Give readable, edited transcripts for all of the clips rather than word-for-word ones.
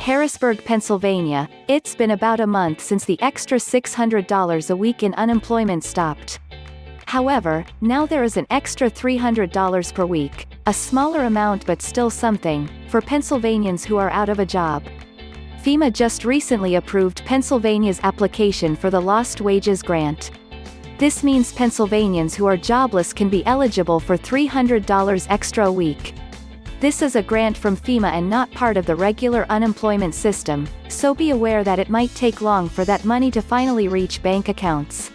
Harrisburg, Pennsylvania. It's been about a month since the extra $600 a week in unemployment stopped. However, now there is an extra $300 per week, a smaller amount but still something, for Pennsylvanians who are out of a job. FEMA just recently approved Pennsylvania's application for the Lost Wages Grant. This means Pennsylvanians who are jobless can be eligible for $300 extra a week. This is a grant from FEMA and not part of the regular unemployment system, so be aware that it might take long for that money to finally reach bank accounts.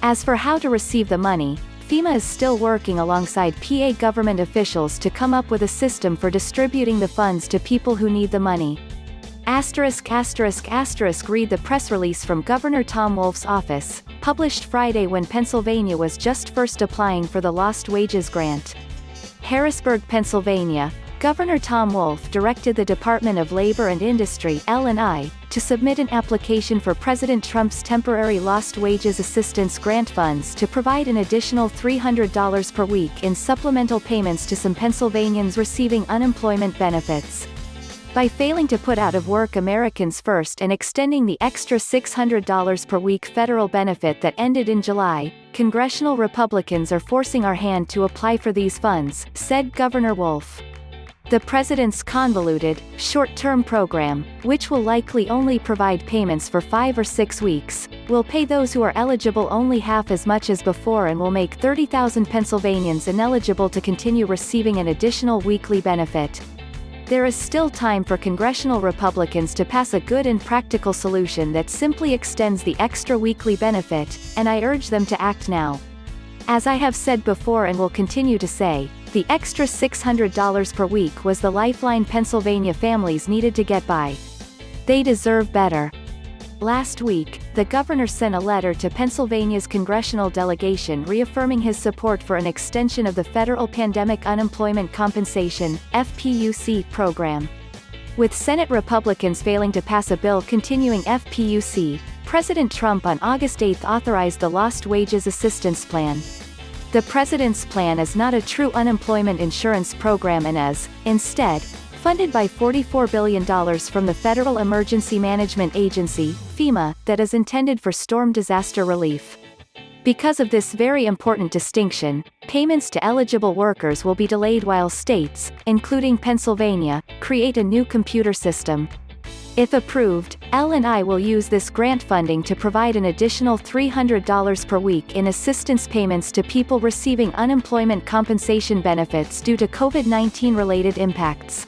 As for how to receive the money, FEMA is still working alongside PA government officials to come up with a system for distributing the funds to people who need the money. Read the press release from Governor Tom Wolf's office, published Friday when Pennsylvania was just first applying for the Lost Wages Grant. Harrisburg, Pennsylvania. Governor Tom Wolf directed the Department of Labor and Industry (L&I) to submit an application for President Trump's temporary Lost Wages Assistance Grant funds to provide an additional $300 per week in supplemental payments to some Pennsylvanians receiving unemployment benefits. By failing to put out of work Americans first and extending the extra $600 per week federal benefit that ended in July, Congressional Republicans are forcing our hand to apply for these funds, said Governor Wolf. The president's convoluted, short-term program, which will likely only provide payments for 5 or 6 weeks, will pay those who are eligible only half as much as before and will make 30,000 Pennsylvanians ineligible to continue receiving an additional weekly benefit. There is still time for Congressional Republicans to pass a good and practical solution that simply extends the extra weekly benefit, and I urge them to act now. As I have said before and will continue to say, the extra $600 per week was the lifeline Pennsylvania families needed to get by. They deserve better. Last week, the governor sent a letter to Pennsylvania's congressional delegation reaffirming his support for an extension of the Federal Pandemic Unemployment Compensation (FPUC) program. With Senate Republicans failing to pass a bill continuing FPUC, President Trump on August 8 authorized the Lost Wages Assistance Plan. The president's plan is not a true unemployment insurance program and is, instead, funded by $44 billion from the Federal Emergency Management Agency, FEMA, that is intended for storm disaster relief. Because of this very important distinction, payments to eligible workers will be delayed while states, including Pennsylvania, create a new computer system. If approved, L&I will use this grant funding to provide an additional $300 per week in assistance payments to people receiving unemployment compensation benefits due to COVID-19 related impacts.